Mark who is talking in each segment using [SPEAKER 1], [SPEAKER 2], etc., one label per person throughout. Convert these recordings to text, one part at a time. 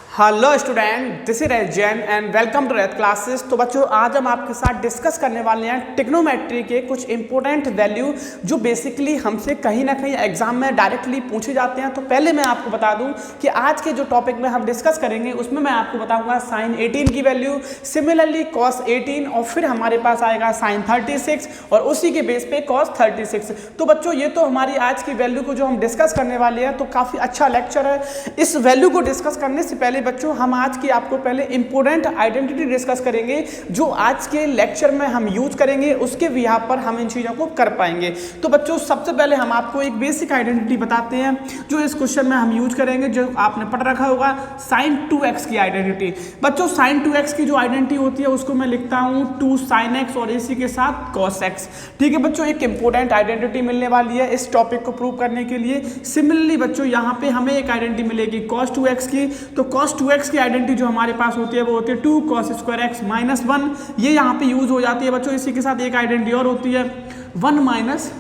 [SPEAKER 1] Hello student, this is Jain and welcome to रैथ classes. तो बच्चों, आज हम आपके साथ डिस्कस करने वाले हैं ट्रिग्नोमेट्री के कुछ इंपॉर्टेंट वैल्यू जो बेसिकली हमसे कहीं ना कहीं एग्जाम में डायरेक्टली पूछे जाते हैं। तो पहले मैं आपको बता दूं कि आज के जो टॉपिक में हम डिस्कस करेंगे उसमें मैं आपको बताऊंगा साइन 18 की वैल्यू, सिमिलरली कॉस 18 और फिर हमारे पास आएगा साइन 36 और उसी के बेस पे कॉस 36। तो बच्चों, ये तो हमारी आज की वैल्यू को जो हम डिस्कस करने वाले हैं तो काफ़ी अच्छा लेक्चर है। इस वैल्यू को डिस्कस करने से पहले बच्चों, हम आज की आपको पहले इंपॉर्टेंट आइडेंटिटी डिस्कस करेंगे जो आज के लेक्चर में हम यूज करेंगे, उसके बिहाफ पर हम इन चीज़ों को कर पाएंगे। तो बच्चों, सबसे पहले हम आपको एक बेसिक आइडेंटिटी बताते हैं जो इस क्वेश्चन में हम यूज करेंगे, जो आपने पढ़ रखा होगा, साइन 2x की आइडेंटिटी। बच्चों, साइन 2x की जो आइडेंटिटी होती है उसको मैं लिखता हूँ 2 sin x और इसी के साथ cos x। ठीक है बच्चों, एक इंपॉर्टेंट आइडेंटिटी मिलने वाली है इस टॉपिक को प्रूव करने के लिए। सिमिलरली बच्चों, यहाँ पे हमें एक आइडेंटिटी मिलेगी cos 2x की। तो cos 2x की आइडेंटिटी जो हमारे पास होती है वो होती है 2 cos स्क्वायर x माइनस 1। ये यहाँ पे यूज हो जाती है बच्चों। इसी के साथ एक आइडेंटिटी और होती है 1 माइनस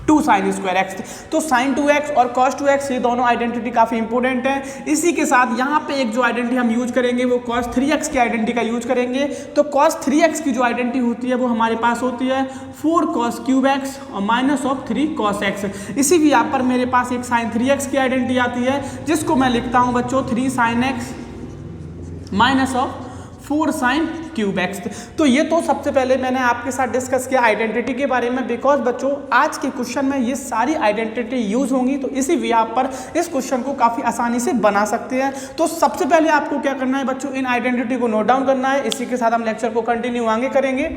[SPEAKER 1] 2 साइन स्क्वायर एक्स। तो साइन 2x और cos 2x ये दोनों आइडेंटिटी काफ़ी इंपॉर्टेंट है। इसी के साथ यहाँ पे एक जो आइडेंटिटी हम यूज करेंगे वो cos 3x की आइडेंटिटी का यूज करेंगे। तो cos 3x की जो आइडेंटिटी होती है वो हमारे पास होती है 4 cos क्यूब x और माइनस ऑफ 3 cos x। इसी भी यहाँ पर मेरे पास एक साइन 3x की आइडेंटिटी आती है जिसको मैं लिखता हूँ बच्चों 3 sin x minus of 4 sin cube x. तो ये तो सबसे पहले मैंने आपके साथ डिस्कस किया आइडेंटिटी के बारे में, बिकॉज बच्चों आज के क्वेश्चन में ये सारी आइडेंटिटी यूज होंगी, तो इसी बिहाफ पर इस क्वेश्चन को काफ़ी आसानी से बना सकते हैं। तो सबसे पहले आपको क्या करना है बच्चों, इन आइडेंटिटी को नोट डाउन करना है। इसी के साथ हम लेक्चर को कंटिन्यू आगे करेंगे।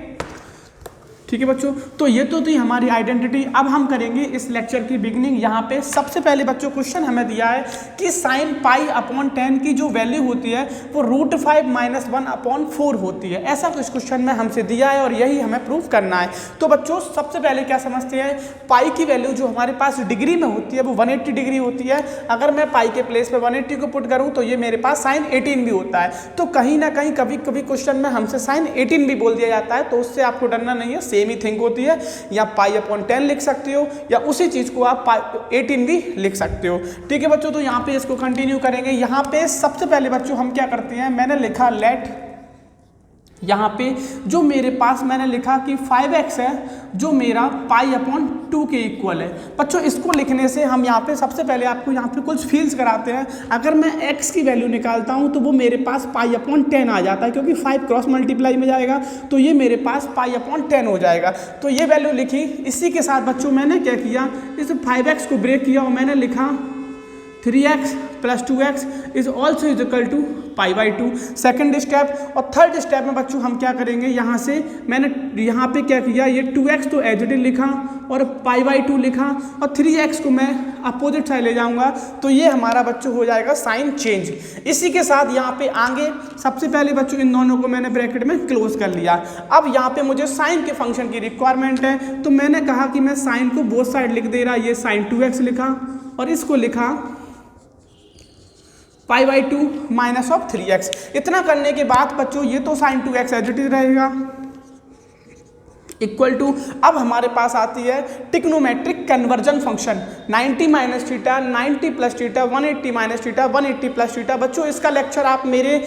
[SPEAKER 1] ठीक है बच्चों, तो ये तो थी हमारी आइडेंटिटी। अब हम करेंगे इस लेक्चर की बिगिनिंग। यहाँ पे सबसे पहले बच्चों क्वेश्चन हमें दिया है कि साइन पाई अपॉन 10 की जो वैल्यू होती है वो √5 माइनस 1/4 होती है। ऐसा कुछ क्वेश्चन में हमसे दिया है और यही हमें प्रूफ करना है। तो बच्चों, सबसे पहले क्या समझते हैं, पाई की वैल्यू जो हमारे पास डिग्री में होती है वो 180 डिग्री होती है। अगर मैं पाई के प्लेस पे 180 को पुट करूँ तो ये मेरे पास साइन 18 भी होता है। तो कहीं ना कहीं कभी कभी क्वेश्चन में हमसे साइन 18 भी बोल दिया जाता है, तो उससे आपको डरना नहीं है, सेम ही थिंग होती है। या पाई अपॉन 10 लिख सकते हो या उसी चीज को आप 18 भी लिख सकते हो। ठीक है बच्चों, तो यहाँ पे इसको कंटिन्यू करेंगे। यहाँ पे सबसे पहले बच्चों हम क्या करते हैं, मैंने लिखा लेट, यहाँ पे जो मेरे पास मैंने लिखा कि 5x है जो मेरा पाई अपॉन 2 के इक्वल है। बच्चों, इसको लिखने से हम यहाँ पे सबसे पहले आपको यहाँ पे कुछ फील्स कराते हैं। अगर मैं x की वैल्यू निकालता हूँ तो वो मेरे पास पाई अपॉन 10 आ जाता है, क्योंकि 5 क्रॉस मल्टीप्लाई में जाएगा तो ये मेरे पास पाई अपॉन 10 हो जाएगा। तो ये वैल्यू लिखी। इसी के साथ बच्चों मैंने क्या किया, इस 5x को ब्रेक किया और मैंने लिखा 3x plus 2x is also is equal to π/2 second step. और थर्ड स्टेप में बच्चों हम क्या करेंगे, यहाँ से मैंने यहाँ पे क्या किया, ये 2x तो एज इट इज लिखा और π/2 लिखा और 3x को मैं अपोजिट साइड ले जाऊंगा तो ये हमारा बच्चों हो जाएगा साइन चेंज। इसी के साथ यहाँ पे आगे सबसे पहले बच्चों इन दोनों को मैंने ब्रैकेट में क्लोज कर लिया। अब यहाँ पे मुझे साइन के फंक्शन की रिक्वायरमेंट है, तो मैंने कहा कि मैं साइन को बोथ साइड लिख दे रहा। ये साइन 2x लिखा और इसको लिखा π/2 माइनस ऑफ 3x। इतना करने के बाद बच्चों ये तो sine 2x as it is रहेगा इक्वल टू, अब हमारे पास आती है trigonometric conversion function 90 minus theta, 90 plus theta, 180 minus theta, 180 plus theta. बच्चों, इसका लेक्चर आप मेरे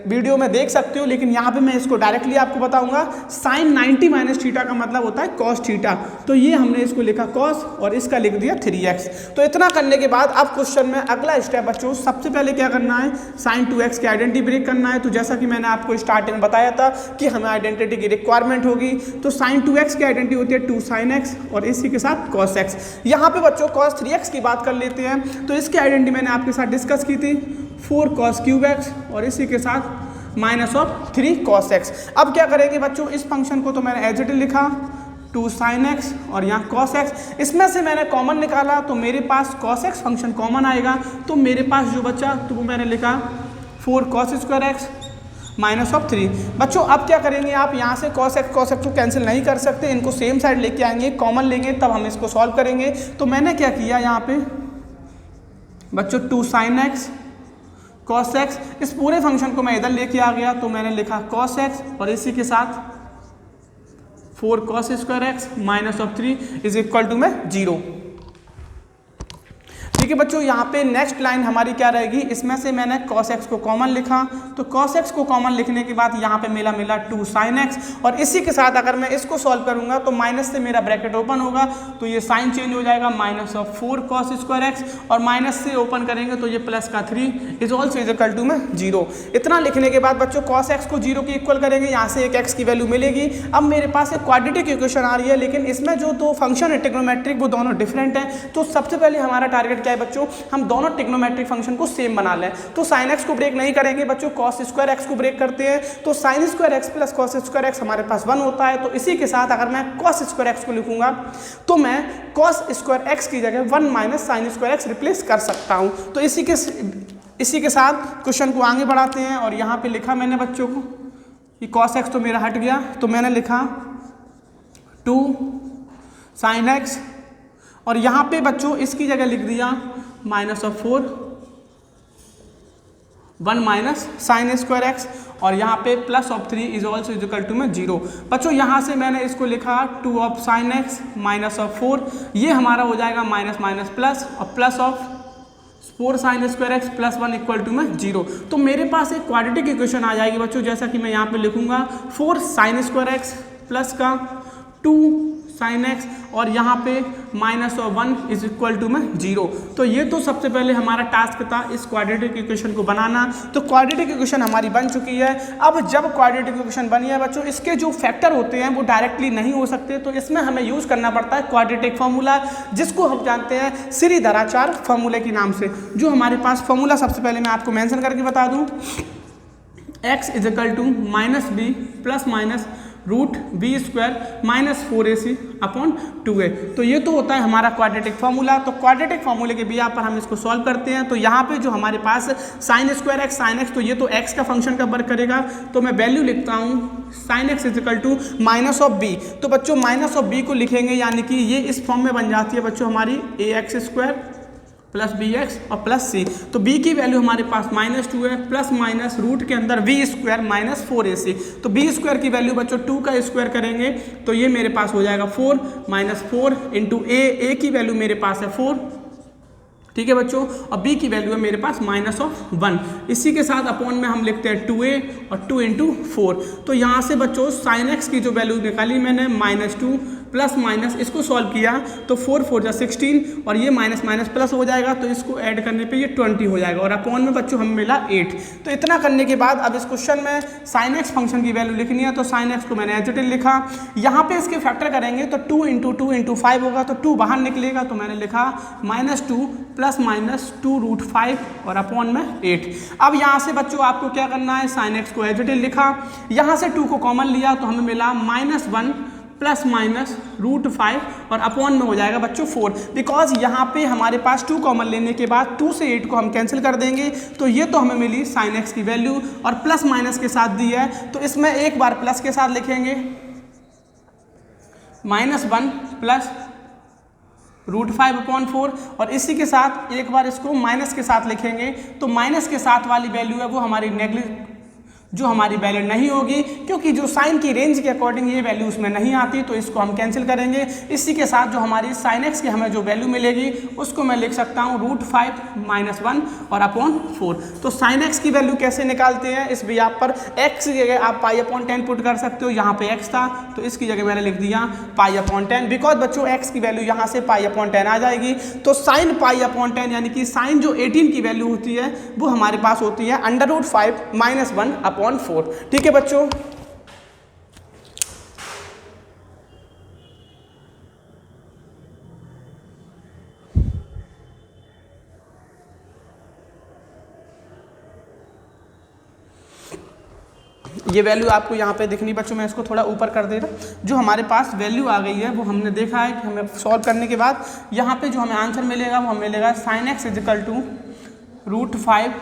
[SPEAKER 1] वीडियो में देख सकते हो, लेकिन यहाँ पे मैं इसको डायरेक्टली आपको बताऊंगा। साइन 90 माइनस थीटा का मतलब होता है कॉस थीटा, तो ये हमने इसको लिखा कॉस और इसका लिख दिया 3x। तो इतना करने के बाद अब क्वेश्चन में अगला स्टेप बच्चों, सबसे पहले क्या करना है, साइन 2x की आइडेंटिटी ब्रेक करना है। तो जैसा कि मैंने आपको स्टार्टिंग में बताया था कि हमें आइडेंटिटी की रिक्वायरमेंट होगी, तो साइन 2x की आइडेंटिटी होती है 2 sin x और इसी के साथ cos x। यहाँ पे बच्चों cos 3x की बात कर लेते हैं। तो इसकी आइडेंटिटी मैंने आपके साथ डिस्कस की थी 4 cos क्यूब x और इसी के साथ माइनस ऑफ 3 cos x। अब क्या करेंगे बच्चों, इस फंक्शन को तो मैंने एज इट इज लिखा 2 sin x और यहाँ cos x। इसमें से मैंने कॉमन निकाला तो मेरे पास cos x फंक्शन कॉमन आएगा, तो मेरे पास जो बचा तो वो मैंने लिखा 4 cos square x minus of 3। बच्चों, अब क्या करेंगे, आप यहाँ से cos x को कैंसिल नहीं कर सकते, इनको सेम साइड लेके आएंगे, कॉमन लेंगे, तब हम इसको सॉल्व करेंगे। तो मैंने क्या किया यहाँ पे बच्चों 2 sin x cos x, इस पूरे फंक्शन को मैं इधर लेके आ गया तो मैंने लिखा cos x और इसी के साथ 4 cos square x minus of 3 is equal to में 0। ठीक है बच्चों, यहाँ पे नेक्स्ट लाइन हमारी क्या रहेगी, इसमें से मैंने cos x को कॉमन लिखा, तो cos x को कॉमन लिखने के बाद यहाँ पे मिला 2 sin x, और इसी के साथ अगर मैं इसको सॉल्व करूंगा तो माइनस से मेरा ब्रैकेट ओपन होगा तो ये साइन चेंज हो जाएगा -4 cos स्क्वायर x, और माइनस से ओपन करेंगे तो ये प्लस का 3 इज ऑल्सो इक्वल टू में 0। इतना लिखने के बाद बच्चों cos x को 0 के इक्वल करेंगे, यहाँ से एक x की वैल्यू मिलेगी। अब मेरे पास एक क्वाड्रेटिक इक्वेशन आ रही है, लेकिन इसमें जो दो फंक्शन है ट्रिग्नोमेट्रिक वो दोनों डिफरेंट हैं। तो सबसे पहले हमारा टारगेट क्या है बच्चों, हम दोनों ट्रिग्नोमेट्रिक फंक्शन को सेम बना लें। तो साइन एक्स को ब्रेक नहीं करेंगे बच्चों, cos स्क्वायर एक्स को ब्रेक करते हैं। तो sign square x plus cos square x हमारे पास 1 होता है। तो इसी के साथ अगर मैं cos स्क्वायर एक्स को लिखूंगा तो मैं cos स्क्वायर एक्स की जगह 1 minus sine square x replace कर सकता हूं। तो इसी के साथ क्वेश्चन को आगे बढ़ाते हैं, और यहाँ पे लिखा मैंने बच्चों को कि cos एक्स तो मेरा हट गया, तो मैंने लिखा 2 साइन एक्स, और यहाँ पे बच्चों इसकी जगह लिख दिया -4 1 माइनस साइन स्क्वायर एक्स, और यहाँ पे +3 इज ऑल्सो इक्वल टू में 0। बच्चों यहाँ से मैंने इसको लिखा 2 ऑफ साइन एक्स -4, ये हमारा हो जाएगा माइनस माइनस प्लस, और plus of 4 sine square x +1 equal to में 0। तो मेरे पास एक क्वाड्रेटिक इक्वेशन आ जाएगी बच्चों, जैसा कि मैं यहाँ पे लिखूंगा 4 साइन स्क्वायर एक्स प्लस का 2 साइन एक्स, और यहाँ पे -1 इज इक्वल टू में 0। तो ये तो सबसे पहले हमारा टास्क था इस क्वाड्रेटिक इक्वेशन को बनाना। तो क्वाड्रेटिक इक्वेशन हमारी बन चुकी है। अब जब क्वाड्रेटिक इक्वेशन बनी है बच्चों, इसके जो फैक्टर होते हैं वो डायरेक्टली नहीं हो सकते, तो इसमें हमें यूज करना पड़ता है क्वाड्रेटिक फार्मूला, जिसको हम जानते हैं श्रीधराचार्य फार्मूले के नाम से। जो हमारे पास फार्मूला सबसे पहले मैं आपको मेंशन करके बता दूं, x is equal to -b plus minus √b² -4ac upon 2a। तो ये तो होता है हमारा क्वाड्रेटिक फार्मूला। तो क्वाड्रेटिक फार्मूले के बिया पर हम इसको सॉल्व करते हैं। तो यहाँ पे जो हमारे पास sine square X sine X, तो ये तो x का फंक्शन का वर्क करेगा, तो मैं वैल्यू लिखता हूँ sine x is equal to -b। तो बच्चों -b को लिखेंगे, यानी कि ये इस फॉर्म में बन जाती है बच्चों हमारी ax² प्लस bx और प्लस c। तो b की वैल्यू हमारे पास -2 है, प्लस माइनस रूट के अंदर v² -4ac। तो b² की वैल्यू बच्चों 2 का स्क्वायर करेंगे तो ये मेरे पास हो जाएगा 4 -4 इंटू a की वैल्यू मेरे पास है 4, ठीक है बच्चों, और b की वैल्यू है मेरे पास -1। इसी के साथ अपॉन में हम लिखते हैं 2a और 2 इंटू 4। तो यहाँ से बच्चों साइन एक्स की जो वैल्यू निकाली मैंने -2 प्लस माइनस, इसको सॉल्व किया तो 4 4 16, और ये माइनस माइनस प्लस हो जाएगा, तो इसको ऐड करने पे ये 20 हो जाएगा, और अपॉन में बच्चों हमें मिला 8। तो इतना करने के बाद अब इस क्वेश्चन में साइन एक्स फंक्शन की वैल्यू लिखनी है। तो साइन एक्स को मैंने एज इट इज लिखा। यहाँ पे इसके फैक्टर करेंगे तो 2 इंटू 2 इंटू 5 होगा, तो 2 बाहर निकलेगा, तो मैंने लिखा -2 प्लस माइनस 2√5 और अपॉन में 8। अब यहाँ से बच्चों आपको क्या करना है, साइन एक्स को एज इट इज लिखा, यहाँ से 2 को कॉमन लिया तो हमें मिला -1 प्लस माइनस √5 और अपॉन में हो जाएगा बच्चों 4। बिकॉज यहाँ पे हमारे पास 2 कॉमन लेने के बाद 2 से 8 को हम कैंसिल कर देंगे, तो ये तो हमें मिली साइन एक्स की वैल्यू, और प्लस माइनस के साथ दी है तो इसमें एक बार प्लस के साथ लिखेंगे -1 प्लस √5 अपॉन 4, और इसी के साथ एक बार इसको माइनस के साथ लिखेंगे, तो माइनस के साथ वाली वैल्यू है वो हमारी जो हमारी वैल्यू नहीं होगी, क्योंकि जो साइन की रेंज के अकॉर्डिंग ये वैल्यू उसमें नहीं आती, तो इसको हम कैंसिल करेंगे। इसी के साथ जो हमारी साइन एक्स की हमें जो वैल्यू मिलेगी उसको मैं लिख सकता हूँ √5 -1 और अपॉन 4। तो साइन एक्स की वैल्यू कैसे निकालते हैं, इस भी आप पर एक्स की जगह आप π/10 पुट कर सकते हो। यहाँ पे एक्स था तो इसकी जगह मैंने लिख दिया π/10, बिकॉज बच्चों एक्स की वैल्यू यहाँ से π/10 आ जाएगी। तो साइन π/10 यानी कि साइन जो 18 की वैल्यू होती है वो हमारे पास होती है √5 -1 अपॉन 4। ठीक है बच्चों, ये वैल्यू आपको यहाँ पे दिखनी बच्चों, मैं इसको थोड़ा ऊपर कर दे रहा। जो हमारे पास वैल्यू आ गई है वो हमने देखा है कि हमें सॉल्व करने के बाद यहाँ पे जो हमें आंसर मिलेगा वो हमें मिलेगा sine x is equal to √5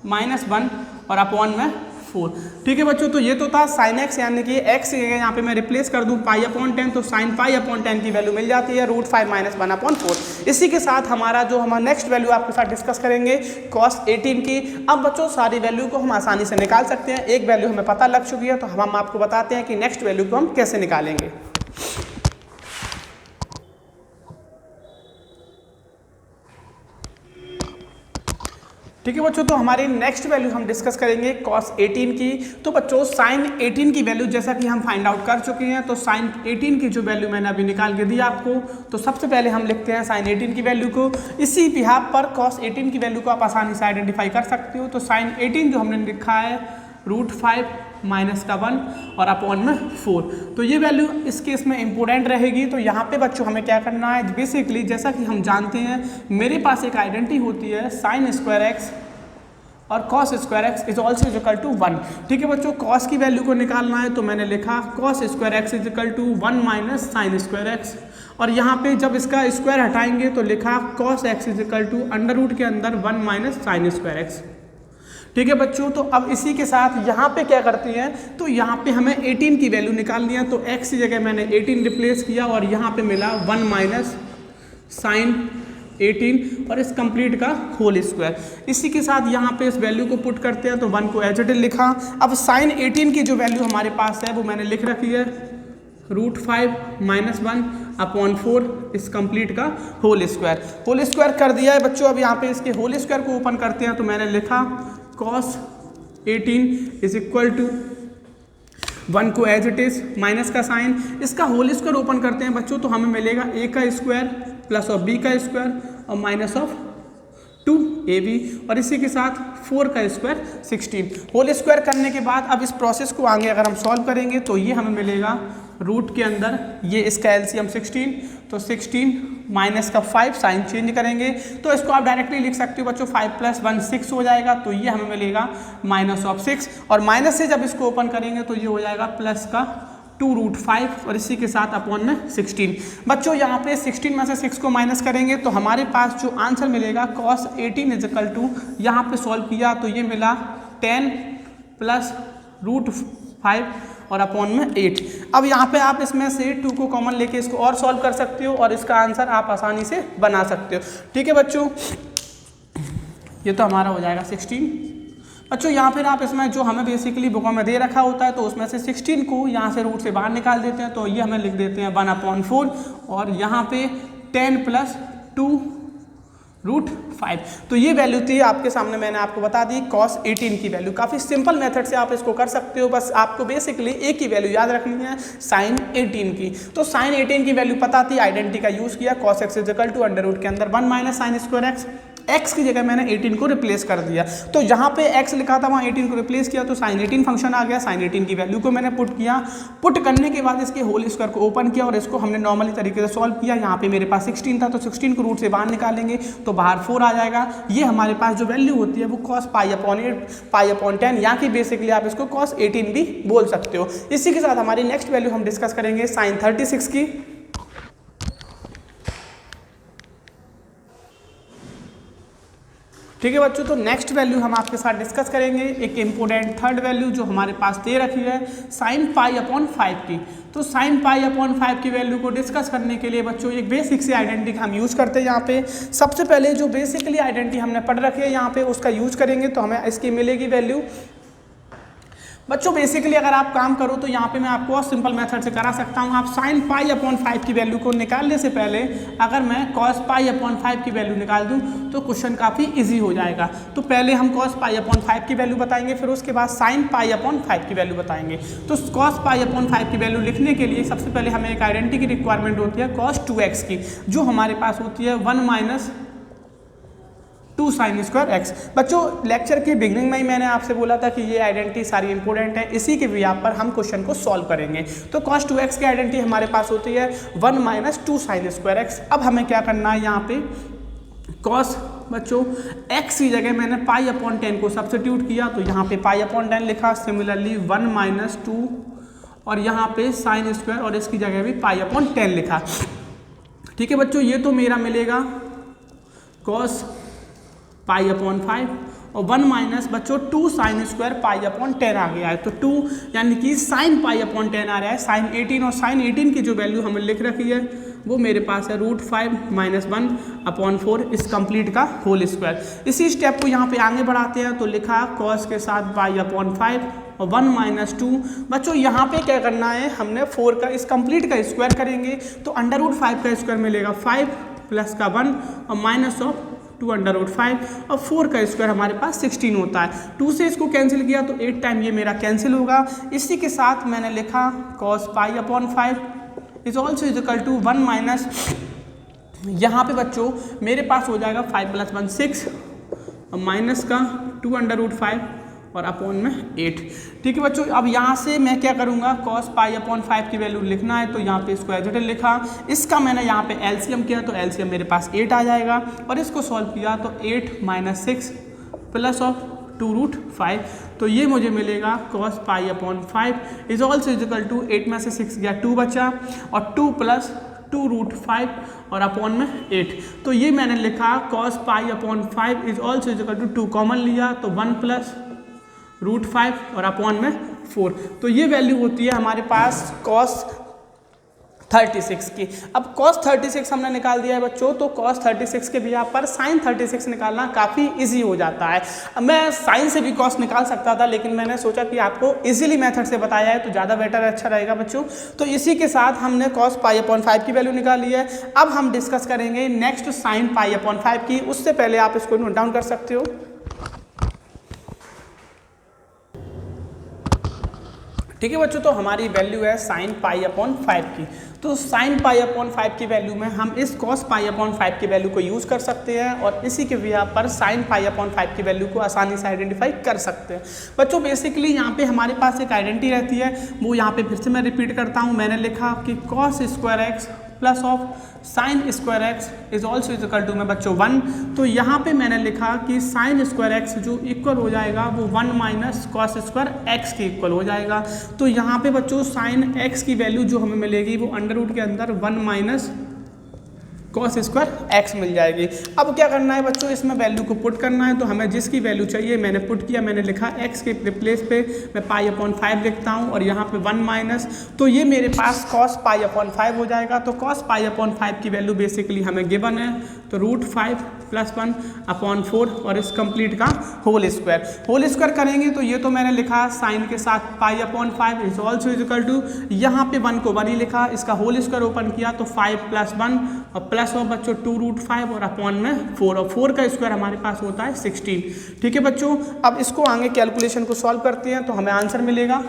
[SPEAKER 1] -1 और अपॉन में 4। ठीक है बच्चों, तो ये तो था साइन एक्स, यानी कि एक्स यहाँ पे मैं रिप्लेस कर दूँ π/10, तो साइन π/10 की वैल्यू मिल जाती है √5 -1 अपॉन 4। इसी के साथ हमारा जो हम नेक्स्ट वैल्यू आपके साथ डिस्कस करेंगे cos 18 की। अब बच्चों सारी वैल्यू को हम आसानी से निकाल सकते हैं, एक वैल्यू हमें पता लग चुकी है, तो हम आपको बताते हैं कि नेक्स्ट वैल्यू को हम कैसे निकालेंगे। ठीक है बच्चों, तो हमारी नेक्स्ट वैल्यू हम डिस्कस करेंगे cos 18 की। तो बच्चों sin 18 की वैल्यू जैसा कि हम फाइंड आउट कर चुके हैं, तो sin 18 की जो वैल्यू मैंने अभी निकाल के दी आपको, तो सबसे पहले हम लिखते हैं sin 18 की वैल्यू को। इसी बिहाफ पर cos 18 की वैल्यू को आप आसानी से आइडेंटिफाई कर सकते हो। तो sin 18 जो हमने लिखा है √5 माइनस का 1 और अपॉन में 4, तो ये वैल्यू इस केस में इंपॉर्टेंट रहेगी। तो यहाँ पे बच्चों हमें क्या करना है, बेसिकली जैसा कि हम जानते हैं मेरे पास एक आइडेंटिटी होती है sin स्क्वायर एक्स और cos square x is also equal to 1। ठीक है बच्चों, cos की वैल्यू को निकालना है, तो मैंने लिखा cos square x is equal to 1 minus sine square x, और यहाँ पे जब इसका स्क्वायर हटाएंगे तो लिखा cos x is equal to under root के अंदर 1 माइनस साइन स्क्वायर एक्स। ठीक है बच्चों, तो अब इसी के साथ यहाँ पे क्या करती हैं, तो यहाँ पे हमें 18 की वैल्यू निकालनी है। तो x की जगह मैंने 18 रिप्लेस किया और यहाँ पे मिला 1 माइनस साइन 18 और इस कंप्लीट का होल स्क्वायर। इसी के साथ यहाँ पे इस वैल्यू को पुट करते हैं, तो 1 को एज इट इज लिखा। अब साइन 18 की जो वैल्यू हमारे पास है वो मैंने लिख रखी है √5 माइनस 1 अपॉन 4 इस कंप्लीट का होल स्क्वायर कर दिया है बच्चों। अब यहाँ पे इसके होल स्क्वायर को ओपन करते हैं, तो मैंने लिखा cos 18 इज इक्वल टू 1 को एज इट इज माइनस का साइन, इसका होल स्क्वायर ओपन करते हैं बच्चों, तो हमें मिलेगा a का स्क्वायर प्लस ऑफ b का स्क्वायर और माइनस ऑफ 2ab और इसी के साथ 4 का स्क्वायर 16। होल स्क्वायर करने के बाद अब इस प्रोसेस को आगे अगर हम सॉल्व करेंगे तो ये हमें मिलेगा रूट के अंदर ये इसका एलसीएम 16, तो 16 माइनस का 5 साइन चेंज करेंगे तो इसको आप डायरेक्टली लिख सकते हो बच्चों 5 + 1 6 हो जाएगा, तो ये हमें मिलेगा माइनस ऑफ 6 और माइनस से जब इसको ओपन करेंगे तो ये हो जाएगा प्लस का 2√5 और इसी के साथ अपॉन में 16। बच्चों यहाँ पे 16 में से 6 को माइनस करेंगे तो हमारे पास जो आंसर मिलेगा cos 18 इज इक्वल टू, यहाँ पे सॉल्व किया तो ये मिला 10 + √5 और अपॉन में 8। अब यहाँ पे आप इसमें से 2 को कॉमन लेके इसको और सॉल्व कर सकते हो और इसका आंसर आप आसानी से बना सकते हो। ठीक है बच्चों, ये तो हमारा हो जाएगा 16। बच्चों यहाँ फिर आप इसमें जो हमें बेसिकली बुकों में दे रखा होता है तो उसमें से 16 को यहाँ से रूट से बाहर निकाल देते हैं, तो ये हमें लिख देते हैं 1/4 और यहाँ पे 10 + 2√5। तो ये वैल्यू थी आपके सामने, मैंने आपको बता दी cos 18 की वैल्यू। काफ़ी सिंपल मेथड से आप इसको कर सकते हो, बस आपको बेसिकली एक ही वैल्यू याद रखनी है sin 18 की। तो sin 18 की वैल्यू पता थी, आइडेंटिटी का यूज़ किया, cos x is equal to under root के अंदर 1 minus sine square x, x की जगह मैंने 18 को रिप्लेस कर दिया, तो जहाँ पे x लिखा था वहाँ 18 को रिप्लेस किया तो sin 18 फंक्शन आ गया। sin 18 की वैल्यू को मैंने पुट किया, पुट करने के बाद इसके होल स्क्वायर को ओपन किया और इसको हमने नॉर्मली तरीके से सॉल्व किया। यहाँ पे मेरे पास 16 था तो 16 को रूट से बाहर निकालेंगे तो बाहर 4 आ जाएगा। ये हमारे पास जो वैल्यू होती है वो cos π/8 π/10, यहाँ की बेसिकली आप इसको cos 18 भी बोल सकते हो। इसी के साथ हमारी नेक्स्ट वैल्यू हम डिस्कस करेंगे sin 36 की। ठीक है बच्चों, तो नेक्स्ट वैल्यू हम आपके साथ डिस्कस करेंगे एक इम्पोर्टेंट थर्ड वैल्यू जो हमारे पास दे रखी है sin π/5 की। तो sin π/5 की वैल्यू को डिस्कस करने के लिए बच्चों एक बेसिक सी आइडेंटिटी हम यूज़ करते हैं। यहाँ पे सबसे पहले जो बेसिकली आइडेंटिटी हमने पढ़ रखी है यहाँ पे उसका यूज़ करेंगे तो हमें इसकी मिलेगी वैल्यू। बच्चों बेसिकली अगर आप काम करो तो यहाँ पे मैं आपको और सिंपल मेथड से करा सकता हूँ। आप sin π/5 की वैल्यू को निकालने से पहले अगर मैं cos π/5 की वैल्यू निकाल दूँ तो क्वेश्चन काफ़ी इजी हो जाएगा। तो पहले हम cos π/5 की वैल्यू बताएंगे, फिर उसके बाद sin π/5 की वैल्यू बताएंगे। तो cos π/5 की वैल्यू लिखने के लिए सबसे पहले हमें एक आइडेंटिटी की रिक्वायरमेंट होती है cos 2x की, जो हमारे पास होती है 1 माइनस 2 साइन स्क्वायर एक्स। बच्चों लेक्चर की बिगनिंग में ही मैंने आपसे बोला था कि ये आइडेंटिटी सारी इंपॉर्टेंट है, इसी के बिहाफ पर हम क्वेश्चन को सॉल्व करेंगे। तो cos 2x की आइडेंटिटी हमारे पास होती है 1 माइनस 2 साइन स्क्वायर एक्स। अब हमें क्या करना है, यहाँ पे cos बच्चों x की जगह मैंने π/10 को सब्स्टिट्यूट किया तो यहाँ पे π/10 लिखा, सिमिलरली 1 माइनस 2 और यहाँ पे साइन स्क्वायर और इसकी जगह भी π/10 लिखा। ठीक है बच्चों, ये तो मेरा मिलेगा cos π/5 और 1 माइनस बच्चों 2 साइन स्क्वायर π/10 आ गया है। तो 2 यानी कि sin π/10 आ रहा है। sin 18 और sin 18 की जो वैल्यू हमें लिख रखी है वो मेरे पास है √5 माइनस 1/4 इस कंप्लीट का होल स्क्वायर। इसी स्टेप को यहाँ पे आगे बढ़ाते हैं तो लिखा cos के साथ π/5 और 1 माइनस 2। बच्चों यहाँ पे क्या करना है, हमने 4 का इस कंप्लीट का स्क्वायर करेंगे तो अंडर रूट 5 का स्क्वायर मिलेगा 5 प्लस का 1 और माइनस ऑफ 2√5 और 4 का स्क्वायर हमारे पास 16 होता है। 2 से इसको कैंसिल किया तो 8 टाइम ये मेरा कैंसिल होगा। इसी के साथ मैंने लिखा cos π/5 is also is equal to 1 minus, यहाँ पे बच्चों मेरे पास हो जाएगा 5 + 1 6 और माइनस का 2√5 और अपॉन में 8। ठीक है बच्चों, अब यहाँ से मैं क्या करूँगा, cos π/5 की वैल्यू लिखना है तो यहाँ पे स्क्वायर ब्रैकेट लिखा, इसका मैंने यहाँ पे एलसीएम किया तो एलसीएम मेरे पास 8 आ जाएगा और इसको सॉल्व किया तो 8 - 6 प्लस ऑफ 2√5 तो ये मुझे मिलेगा cos π/5 is also is equal to 8 में से 6 गया 2 बचा और 2 + 2√5 और अपॉन में 8। तो ये मैंने लिखा cos π/5 is also is equal to 2 common लिया तो 1 + √5 और अपॉन में 4। तो ये वैल्यू होती है हमारे पास cos 36 की। अब cos 36 हमने निकाल दिया है बच्चों, तो cos 36 के बिना पर sin 36 निकालना काफ़ी इजी हो जाता है। अब मैं sin से भी cos निकाल सकता था, लेकिन मैंने सोचा कि आपको इजीली मेथड से बताया है तो ज़्यादा बेटर अच्छा रहेगा बच्चों। तो इसी के साथ हमने cos π/5 की वैल्यू निकाल ली है। अब हम डिस्कस करेंगे नेक्स्ट sin π/5 की। उससे पहले आप इसको नोट डाउन कर सकते हो। ठीक है बच्चों, तो हमारी वैल्यू है sin π/5 की। तो sin π/5 की वैल्यू में हम इस cos π/5 की वैल्यू को यूज़ कर सकते हैं और इसी के बिना पर sin π/5 की वैल्यू को आसानी से आइडेंटिफाई कर सकते हैं। बच्चों बेसिकली यहाँ पे हमारे पास एक आइडेंटिटी रहती है, वो यहाँ पे फिर से मैं रिपीट करता हूँ। मैंने लिखा कि cos square x plus of sin square x is also is equal to में बच्चों 1। तो यहाँ पे मैंने लिखा कि sin स्क्वायर एक्स जो इक्वल हो जाएगा वो 1 माइनस cos स्क्वायर एक्स के इक्वल हो जाएगा। तो यहाँ पे बच्चों sin x की वैल्यू जो हमें मिलेगी वो अंडर रूट के अंदर 1 माइनस cos स्क्वायर एक्स मिल जाएगी। अब क्या करना है बच्चों, इसमें वैल्यू को पुट करना है। तो हमें जिसकी वैल्यू चाहिए मैंने पुट किया, मैंने लिखा x के रिप्लेस पे मैं π/5 लिखता हूँ और यहाँ पे 1 माइनस, तो ये मेरे पास cos π/5 हो जाएगा। तो cos π/5 की वैल्यू बेसिकली हमें गिवन है, तो √5 + 1/4 और इस कंप्लीट का होल स्क्वायर करेंगे तो ये तो मैंने लिखा साइन के साथ π/5 is also is equal to, यहाँ पे 1 को 1 ही लिखा, इसका होल स्क्वायर ओपन किया तो 5 + 1 और प्लस ऑफ बच्चों 2√5 और अपॉन में 4 और 4 का स्क्वायर हमारे पास होता है 16। ठीक है बच्चों, अब इसको आगे कैलकुलेशन को सॉल्व करते हैं तो हमें आंसर मिलेगा।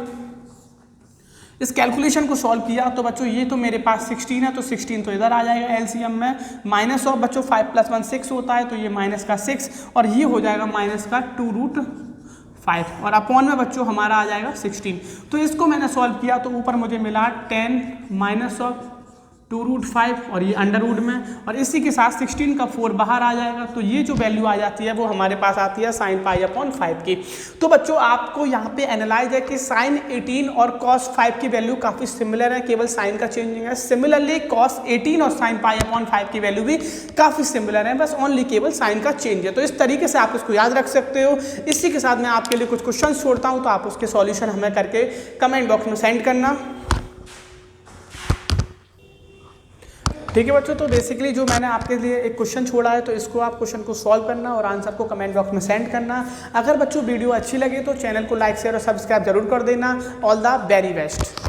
[SPEAKER 1] इस कैलकुलेशन को सॉल्व किया तो बच्चों ये तो मेरे पास 16 है, तो 16 तो इधर आ जाएगा एलसीएम में, माइनस ऑफ बच्चों 5 + 1 6 होता है तो ये माइनस का 6 और ये हो जाएगा माइनस का 2√5 और अपॉन में बच्चों हमारा आ जाएगा 16। तो इसको मैंने सॉल्व किया तो ऊपर मुझे मिला 10 माइनस ऑफ 2√5 और ये अंडर रूट में और इसी के साथ 16 का 4 बाहर आ जाएगा। तो ये जो वैल्यू आ जाती है वो हमारे पास आती है sin π/5 की। तो बच्चों आपको यहाँ पे एनालाइज है कि sin 18 और cos 5 की वैल्यू काफ़ी सिमिलर है, केवल साइन का चेंजिंग है। सिमिलरली cos 18 और sin π/5 की वैल्यू भी काफ़ी सिमिलर है, बस ओनली केवल साइन का चेंज है। तो इस तरीके से आप इसको याद रख सकते हो। इसी के साथ मैं आपके लिए कुछ क्वेश्चन छोड़ता हूँ, तो आप उसके सॉल्यूशन हमें करके कमेंट बॉक्स में सेंड करना। ठीक है बच्चों, तो बेसिकली जो मैंने आपके लिए एक क्वेश्चन छोड़ा है तो इसको आप क्वेश्चन को सॉल्व करना और आंसर को कमेंट बॉक्स में सेंड करना। अगर बच्चों वीडियो अच्छी लगे तो चैनल को लाइक शेयर और सब्सक्राइब जरूर कर देना। All the very best.